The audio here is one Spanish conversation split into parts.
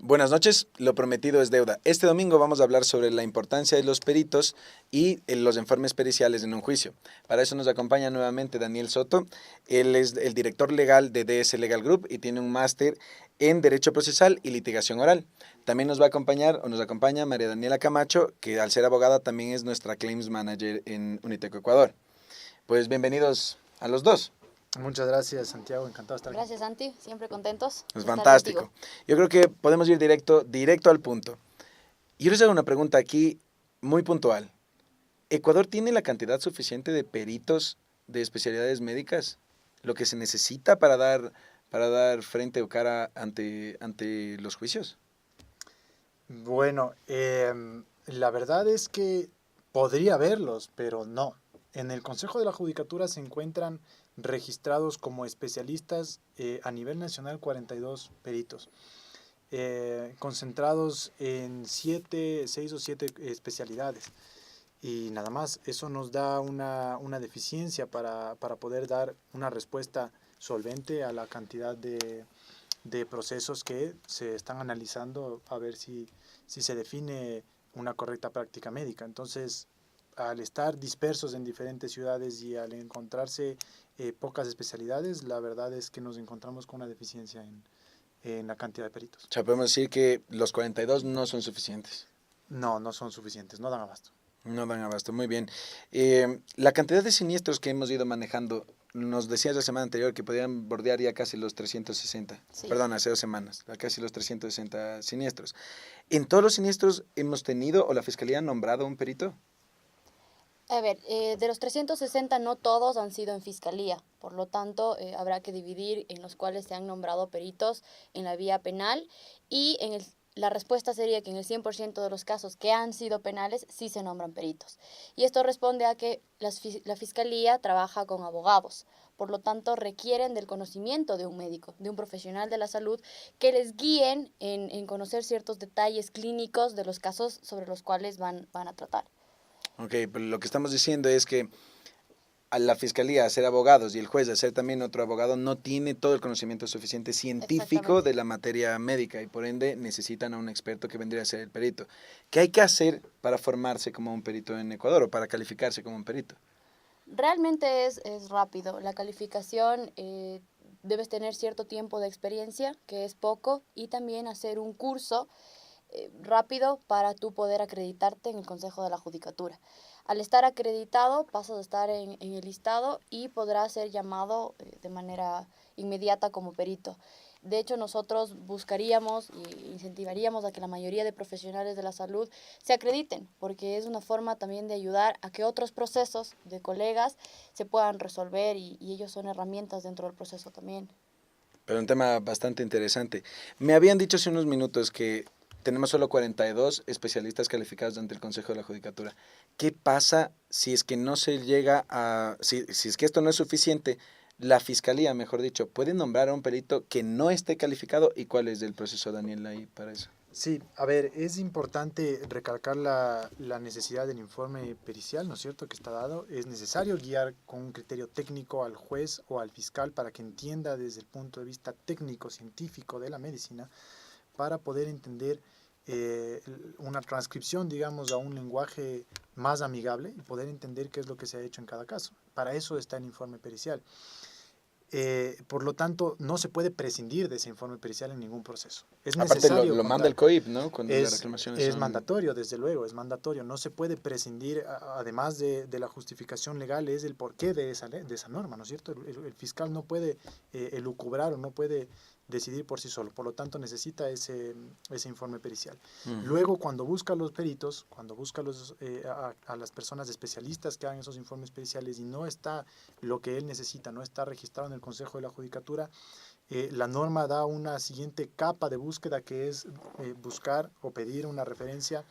Buenas noches, lo prometido es deuda. Este domingo vamos a hablar sobre la importancia de los peritos y los informes periciales en un juicio. Para eso nos acompaña nuevamente Daniel Soto. Él es el director legal de DS Legal Group y tiene un máster en Derecho Procesal y Litigación Oral. También nos va a acompañar o nos acompaña María Daniela Camacho, que al ser abogada también es nuestra Claims Manager en Uniteco Ecuador. Pues bienvenidos a los dos. Muchas gracias, Santiago. Encantado de estar aquí. Gracias, Santi. Siempre contentos Es de estar fantástico. contigo. Yo creo que podemos ir directo al punto. Yo les hago una pregunta aquí muy puntual. ¿Ecuador tiene la cantidad suficiente de peritos de especialidades médicas? ¿Lo que se necesita para dar frente o cara ante los juicios? Bueno, la verdad es que podría haberlos, pero no. En el Consejo de la Judicatura se encuentran registrados como especialistas a nivel nacional 42 peritos, concentrados en 6 o 7 especialidades. Y nada más, eso nos da una deficiencia para poder dar una respuesta solvente a la cantidad de procesos que se están analizando a ver si se define una correcta práctica médica. Entonces, al estar dispersos en diferentes ciudades y al encontrarse pocas especialidades, la verdad es que nos encontramos con una deficiencia en la cantidad de peritos. O sea, podemos decir que los 42 no son suficientes. No, no son suficientes, no dan abasto. No dan abasto, muy bien. La cantidad de siniestros que hemos ido manejando, nos decías la semana anterior que podían bordear ya casi los 360, Sí. perdón, hace 2 semanas, casi los 360 siniestros. ¿En todos los siniestros hemos tenido o la Fiscalía ha nombrado un perito? A ver, de los 360 no todos han sido en fiscalía, por lo tanto habrá que dividir en los cuales se han nombrado peritos en la vía penal y la respuesta sería que en el 100% de los casos que han sido penales sí se nombran peritos. Y esto responde a que la fiscalía trabaja con abogados, por lo tanto requieren del conocimiento de un médico, de un profesional de la salud que les guíen en conocer ciertos detalles clínicos de los casos sobre los cuales van a tratar. Ok, pero lo que estamos diciendo es que a la Fiscalía, a ser abogados, y el juez, a ser también otro abogado, no tiene todo el conocimiento suficiente científico de la materia médica y por ende necesitan a un experto que vendría a ser el perito. ¿Qué hay que hacer para formarse como un perito en Ecuador o para calificarse como un perito? Realmente es rápido. La calificación debes tener cierto tiempo de experiencia, que es poco, y también hacer un curso rápido para tú poder acreditarte en el Consejo de la Judicatura. Al estar acreditado, pasas a estar en el listado y podrás ser llamado de manera inmediata como perito. De hecho, nosotros buscaríamos e incentivaríamos a que la mayoría de profesionales de la salud se acrediten, porque es una forma también de ayudar a que otros procesos de colegas se puedan resolver y ellos son herramientas dentro del proceso también. Pero un tema bastante interesante. Me habían dicho hace unos minutos que tenemos solo 42 especialistas calificados ante el Consejo de la Judicatura. ¿Qué pasa si es que no se llega a, si es que esto no es suficiente? La Fiscalía, mejor dicho, puede nombrar a un perito que no esté calificado. ¿Y cuál es el proceso, Daniel, ahí para eso? Sí, a ver, es importante recalcar la necesidad del informe pericial, ¿no es cierto?, que está dado. Es necesario guiar con un criterio técnico al juez o al fiscal para que entienda desde el punto de vista técnico, científico de la medicina, para poder entender una transcripción, digamos, a un lenguaje más amigable y poder entender qué es lo que se ha hecho en cada caso. Para eso está el informe pericial. Por lo tanto, no se puede prescindir de ese informe pericial en ningún proceso. Es Aparte necesario lo manda contar. el COIP, ¿no? Cuando las Es, reclamaciones es son... mandatorio, desde luego, es mandatorio. No se puede prescindir, además de la justificación legal, es el porqué de esa norma, ¿no es cierto? El fiscal no puede elucubrar o no puede decidir por sí solo. Por lo tanto, necesita ese informe pericial. Luego, cuando busca a los peritos, cuando busca a las personas especialistas que hagan esos informes periciales y no está lo que él necesita, no está registrado en el Consejo de la Judicatura, la norma da una siguiente capa de búsqueda que es buscar o pedir una referencia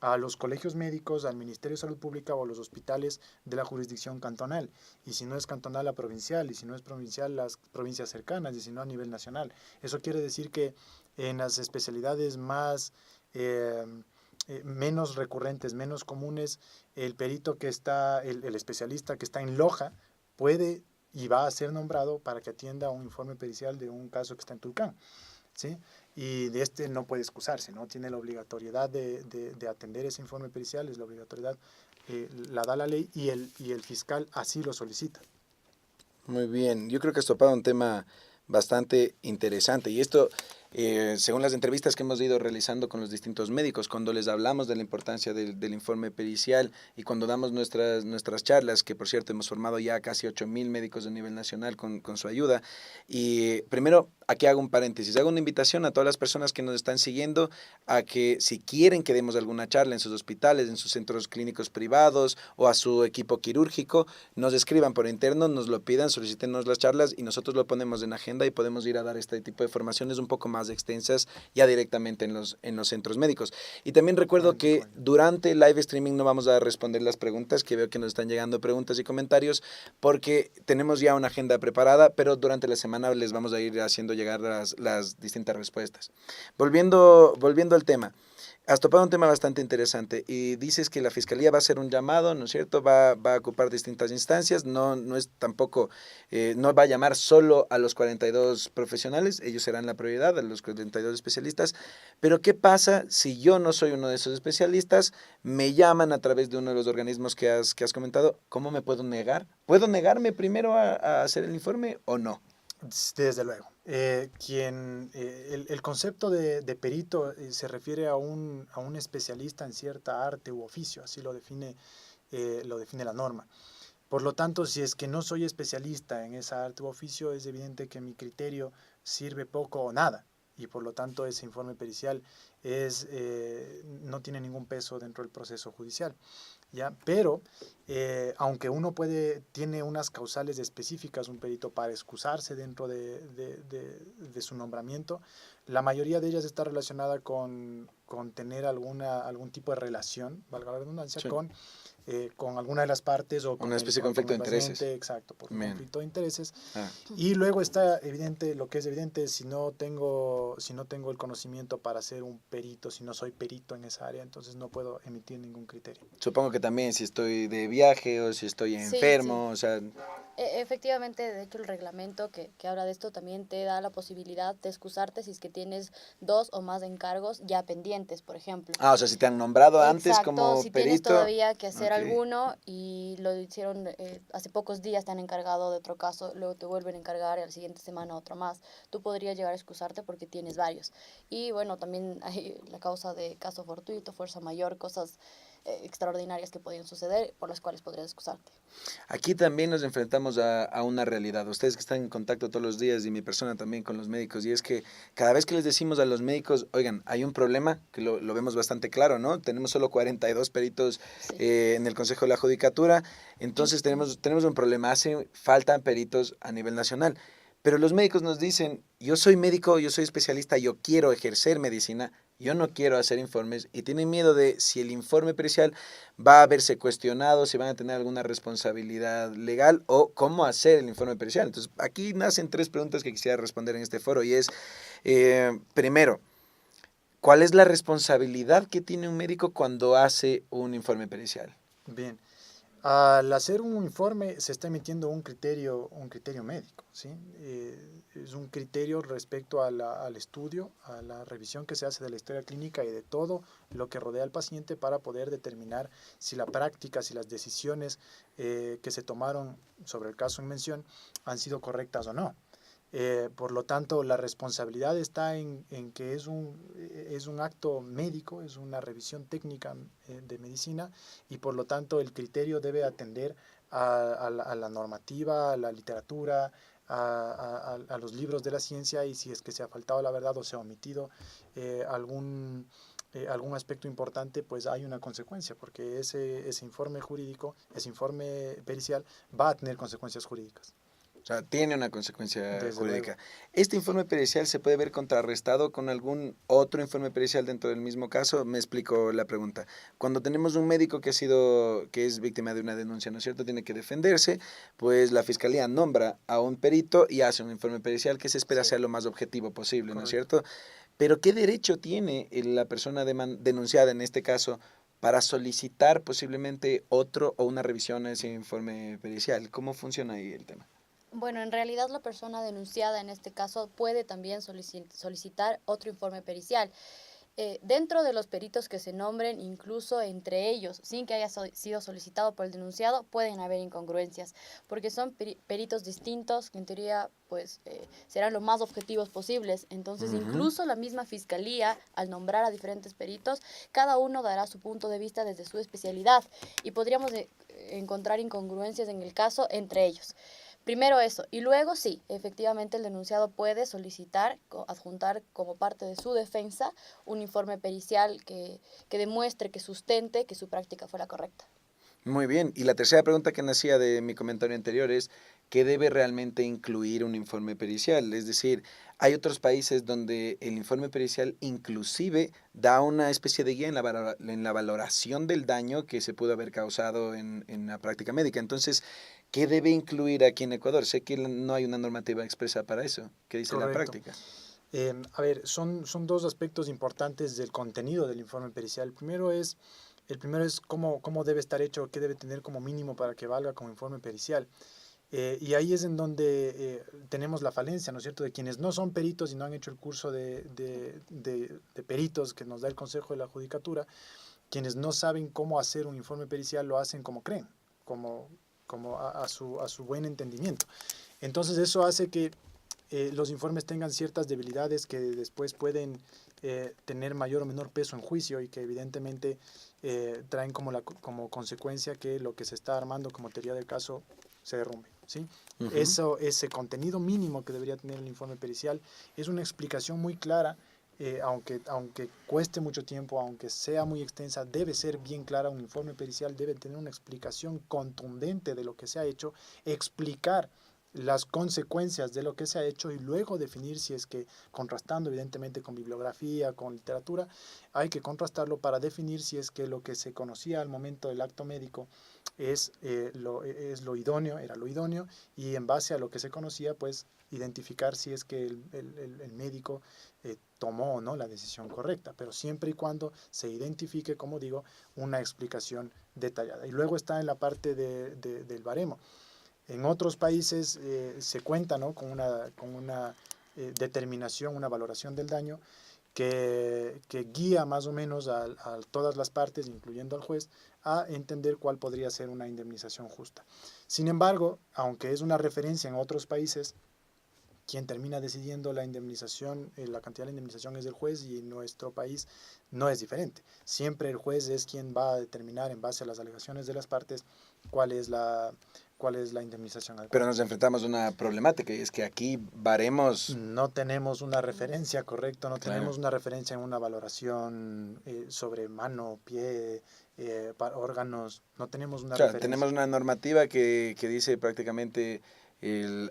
a los colegios médicos, al Ministerio de Salud Pública o a los hospitales de la jurisdicción cantonal. Y si no es cantonal, a provincial. Y si no es provincial, las provincias cercanas. Y si no, a nivel nacional. Eso quiere decir que en las especialidades más... menos recurrentes, menos comunes, el perito que está, el especialista que está en Loja puede y va a ser nombrado para que atienda un informe pericial de un caso que está en Tulcán, ¿sí? y de este no puede excusarse, ¿no? Tiene la obligatoriedad de atender ese informe pericial, es la obligatoriedad, la da la ley y el fiscal así lo solicita. Muy bien, yo creo que has topado un tema bastante interesante y esto, según las entrevistas que hemos ido realizando con los distintos médicos, cuando les hablamos de la importancia del informe pericial y cuando damos nuestras charlas, que por cierto hemos formado ya casi 8.000 médicos a nivel nacional con su ayuda, y primero aquí hago un paréntesis, hago una invitación a todas las personas que nos están siguiendo a que si quieren que demos alguna charla en sus hospitales, en sus centros clínicos privados o a su equipo quirúrgico, nos escriban por interno, nos lo pidan, solicítenos las charlas y nosotros lo ponemos en agenda y podemos ir a dar este tipo de formaciones un poco más extensas ya directamente en los centros médicos. Y también recuerdo que durante el live streaming no vamos a responder las preguntas, que veo que nos están llegando preguntas y comentarios, porque tenemos ya una agenda preparada, pero durante la semana les vamos a ir haciendo llegar las distintas respuestas. Volviendo al tema. Has topado un tema bastante interesante y dices que la Fiscalía va a hacer un llamado, ¿no es cierto? Va a ocupar distintas instancias, no es tampoco, no va a llamar solo a los 42 profesionales, ellos serán la prioridad, a los 42 especialistas, pero ¿qué pasa si yo no soy uno de esos especialistas? Me llaman a través de uno de los organismos que has comentado, ¿cómo me puedo negar? ¿Puedo negarme primero a hacer el informe o no? Desde luego. El concepto de perito se refiere a un especialista en cierta arte u oficio, así lo define la norma. Por lo tanto, si es que no soy especialista en esa arte u oficio, es evidente que mi criterio sirve poco o nada y por lo tanto ese informe pericial no tiene ningún peso dentro del proceso judicial. ¿Ya? Pero, aunque tiene unas causales específicas, un perito para excusarse dentro de su nombramiento, la mayoría de ellas está relacionada con tener algún tipo de relación, valga la redundancia, Sí. Con alguna de las partes o con Una especie de conflicto de intereses. paciente, exacto, por un Bien. conflicto de intereses. Ah. Y luego está evidente, lo que es evidente, si no tengo el conocimiento para ser un perito, si no soy perito en esa área, entonces no puedo emitir ningún criterio. Supongo que también si estoy de viaje o si estoy enfermo, o sea, Efectivamente, de hecho, el reglamento que habla de esto también te da la posibilidad de excusarte si es que tienes 2 o más encargos ya pendientes, por ejemplo. o sea, si te han nombrado antes Exacto, como si tienes perito. todavía que hacer Ok. alguno y lo hicieron hace pocos días, te han encargado de otro caso, luego te vuelven a encargar y a la siguiente semana otro más, tú podrías llegar a excusarte porque tienes varios. Y bueno, también hay la causa de caso fortuito, fuerza mayor, cosas extraordinarias que podían suceder por las cuales podrías excusarte. Aquí también nos enfrentamos a una realidad. Ustedes que están en contacto todos los días y mi persona también con los médicos, y es que cada vez que les decimos a los médicos, oigan, hay un problema, que lo vemos bastante claro, ¿no? Tenemos solo 42 peritos Sí. en el Consejo de la Judicatura, entonces tenemos un problema, hace falta peritos a nivel nacional. Pero los médicos nos dicen, yo soy médico, yo soy especialista, yo quiero ejercer medicina, yo no quiero hacer informes y tienen miedo de si el informe pericial va a verse cuestionado, si van a tener alguna responsabilidad legal o cómo hacer el informe pericial. Entonces, aquí nacen 3 preguntas que quisiera responder en este foro y es, primero, ¿cuál es la responsabilidad que tiene un médico cuando hace un informe pericial? Bien. Al hacer un informe se está emitiendo un criterio médico, ¿sí? Es un criterio respecto al estudio, a la revisión que se hace de la historia clínica y de todo lo que rodea al paciente para poder determinar si la práctica, si las decisiones que se tomaron sobre el caso en mención han sido correctas o no. Por lo tanto, la responsabilidad está en que es un acto médico, es una revisión técnica de medicina y por lo tanto el criterio debe atender a la normativa, a la literatura, a los libros de la ciencia y si es que se ha faltado la verdad o se ha omitido algún aspecto importante, pues hay una consecuencia, porque ese informe jurídico, ese informe pericial va a tener consecuencias jurídicas. O sea, tiene una consecuencia Desde jurídica. luego. ¿Este informe pericial se puede ver contrarrestado con algún otro informe pericial dentro del mismo caso? Me explico la pregunta. Cuando tenemos un médico que es víctima de una denuncia, ¿no es cierto? Tiene que defenderse, pues la fiscalía nombra a un perito y hace un informe pericial que se espera Sí. sea lo más objetivo posible, ¿no es Correcto. cierto? Pero ¿qué derecho tiene la persona denunciada en este caso para solicitar posiblemente otro o una revisión a ese informe pericial? ¿Cómo funciona ahí el tema? Bueno, en realidad la persona denunciada en este caso puede también solicitar otro informe pericial. Dentro de los peritos que se nombren, incluso entre ellos, sin que haya sido solicitado por el denunciado, pueden haber incongruencias, porque son peritos distintos que en teoría pues serán lo más objetivos posibles. Entonces, Ujú. incluso la misma fiscalía, al nombrar a diferentes peritos, cada uno dará su punto de vista desde su especialidad y podríamos encontrar incongruencias en el caso entre ellos. Primero eso, y luego sí, efectivamente el denunciado puede solicitar, adjuntar como parte de su defensa un informe pericial que demuestre, que sustente que su práctica fue la correcta. Muy bien. Y la tercera pregunta que nacía de mi comentario anterior es, ¿qué debe realmente incluir un informe pericial? Es decir, hay otros países donde el informe pericial inclusive da una especie de guía en la valoración del daño que se pudo haber causado en la práctica médica. Entonces, ¿qué debe incluir aquí en Ecuador? Sé que no hay una normativa expresa para eso. ¿Qué dice la Correcto. práctica? A ver, son dos aspectos importantes del contenido del informe pericial. El primero es cómo debe estar hecho, qué debe tener como mínimo para que valga como informe pericial. Y ahí es en donde tenemos la falencia, ¿no es cierto?, de quienes no son peritos y no han hecho el curso de peritos que nos da el Consejo de la Judicatura, quienes no saben cómo hacer un informe pericial lo hacen como creen, como, como a su buen entendimiento. Entonces eso hace que los informes tengan ciertas debilidades que después pueden tener mayor o menor peso en juicio y que evidentemente traen como consecuencia que lo que se está armando como teoría del caso se derrumbe, ¿sí? Ujú. Eso, ese contenido mínimo que debería tener el informe pericial es una explicación muy clara, aunque cueste mucho tiempo, aunque sea muy extensa, debe ser bien clara. Un informe pericial debe tener una explicación contundente de lo que se ha hecho, explicar las consecuencias de lo que se ha hecho y luego definir si es que, contrastando evidentemente con bibliografía, con literatura, hay que contrastarlo para definir si es que lo que se conocía al momento del acto médico es lo idóneo, era lo idóneo, y en base a lo que se conocía, pues identificar si es que el médico tomó o no la decisión correcta, pero siempre y cuando se identifique, como digo, una explicación detallada. Y luego está en la parte del baremo. En otros países se cuenta, ¿no?, con una determinación, una valoración del daño que guía más o menos a todas las partes, incluyendo al juez, a entender cuál podría ser una indemnización justa. Sin embargo, aunque es una referencia en otros países, quien termina decidiendo la indemnización, la cantidad de la indemnización es el juez, y en nuestro país no es diferente. Siempre el juez es quien va a determinar en base a las alegaciones de las partes cuál es la, cuál es la indemnización Pero adecuada. nos enfrentamos a una problemática y es que aquí baremos, No tenemos una referencia, correcto, no claro. tenemos una referencia en una valoración sobre mano, pie, órganos, no tenemos una Claro, referencia. tenemos una normativa que dice prácticamente,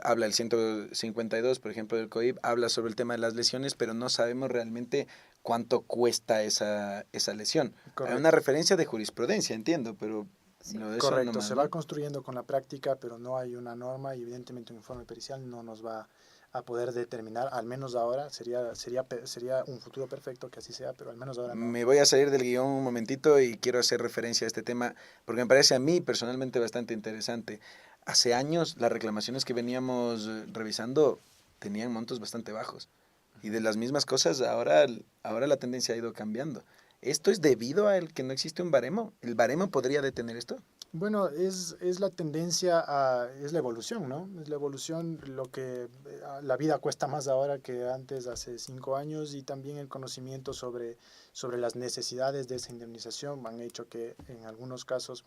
habla el 152, por ejemplo, del COIP, habla sobre el tema de las lesiones, pero no sabemos realmente cuánto cuesta esa lesión. Hay una Correcto. referencia de jurisprudencia, entiendo, pero Sí. lo de eso Correcto, nomás, se va ¿no? construyendo con la práctica, pero no hay una norma y evidentemente un informe pericial no nos va a poder determinar, al menos ahora, sería un futuro perfecto que así sea, pero al menos ahora no. Me voy a salir del guión un momentito y quiero hacer referencia a este tema porque me parece a mí personalmente bastante interesante. Hace años las reclamaciones que veníamos revisando tenían montos bastante bajos y de las mismas cosas ahora la tendencia ha ido cambiando. ¿Esto es debido al que no existe un baremo? ¿El baremo podría detener esto? Bueno, es la tendencia es la evolución, ¿no? Es la evolución, lo que la vida cuesta más ahora que antes, hace 5 años, y también el conocimiento sobre las necesidades de esa indemnización han hecho que en algunos casos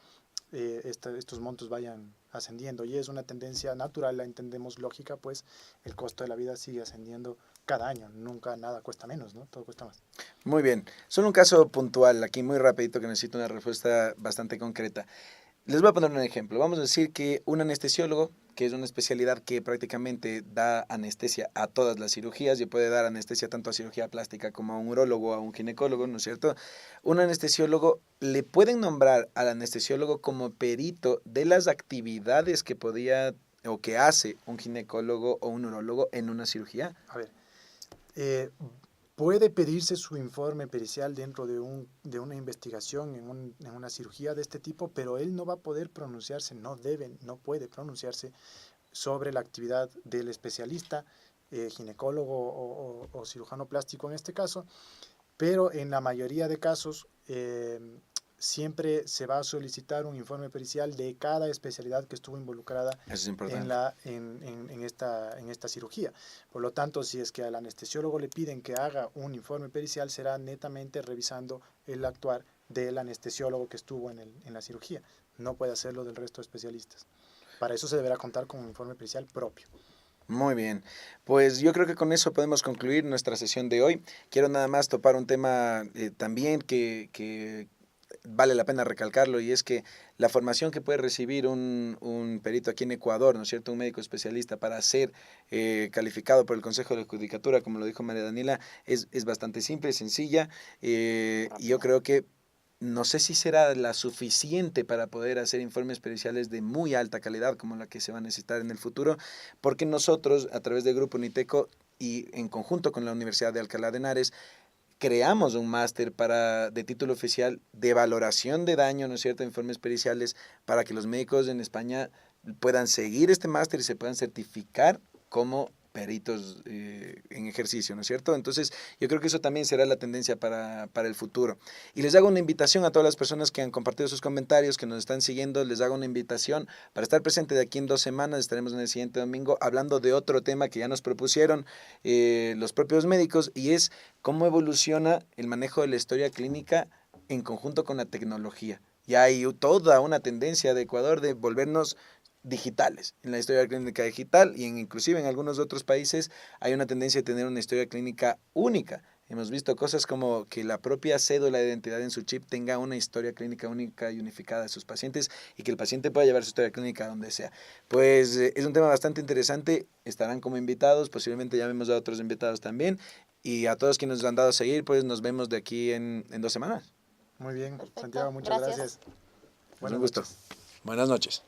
estos montos vayan ascendiendo, y es una tendencia natural, la entendemos lógica, pues el costo de la vida sigue ascendiendo cada año, nunca nada cuesta menos, ¿no? Todo cuesta más. Muy bien. Solo un caso puntual, aquí muy rapidito que necesito una respuesta bastante concreta. Les voy a poner un ejemplo. Vamos a decir que un anestesiólogo, que es una especialidad que prácticamente da anestesia a todas las cirugías y puede dar anestesia tanto a cirugía plástica como a un urólogo o a un ginecólogo, ¿no es cierto? Un anestesiólogo, le pueden nombrar al anestesiólogo como perito de las actividades que podía o que hace un ginecólogo o un urólogo en una cirugía. A ver, eh, puede pedirse su informe pericial dentro de una investigación en una cirugía de este tipo, pero él no va a poder pronunciarse, no debe, no puede pronunciarse sobre la actividad del especialista, ginecólogo o cirujano plástico en este caso, pero en la mayoría de casos siempre se va a solicitar un informe pericial de cada especialidad que estuvo involucrada Eso es importante. en esta cirugía. Por lo tanto, si es que al anestesiólogo le piden que haga un informe pericial, será netamente revisando el actuar del anestesiólogo que estuvo en la cirugía. No puede hacerlo del resto de especialistas. Para eso se deberá contar con un informe pericial propio. Muy bien, pues yo creo que con eso podemos concluir nuestra sesión de hoy. Quiero nada más topar un tema también que vale la pena recalcarlo, y es que la formación que puede recibir un perito aquí en Ecuador, ¿no es cierto?, un médico especialista para ser calificado por el Consejo de la Judicatura, como lo dijo María Daniela, es bastante simple, sencilla, y yo creo que no sé si será la suficiente para poder hacer informes periciales de muy alta calidad como la que se va a necesitar en el futuro, porque nosotros, a través del Grupo Uniteco y en conjunto con la Universidad de Alcalá de Henares, creamos un máster de título oficial de valoración de daño, ¿no es cierto?, informes periciales, para que los médicos en España puedan seguir este máster y se puedan certificar como peritos en ejercicio, ¿no es cierto? Entonces, yo creo que eso también será la tendencia para el futuro. Y les hago una invitación a todas las personas que han compartido sus comentarios, que nos están siguiendo, les hago una invitación para estar presente de aquí en 2 semanas. Estaremos en el siguiente domingo hablando de otro tema que ya nos propusieron los propios médicos, y es cómo evoluciona el manejo de la historia clínica en conjunto con la tecnología. Ya hay toda una tendencia de Ecuador de volvernos digitales, en la historia clínica digital, y inclusive en algunos otros países hay una tendencia de tener una historia clínica única. Hemos visto cosas como que la propia cédula de identidad en su chip tenga una historia clínica única y unificada de sus pacientes, y que el paciente pueda llevar su historia clínica a donde sea. Pues es un tema bastante interesante, estarán como invitados, posiblemente llamemos a otros invitados también, y a todos quienes nos han dado a seguir, pues nos vemos de aquí en 2 semanas. Muy bien, Perfecto. Santiago, muchas Gracias. gracias. Es Buenas un gusto. noches. Buenas noches.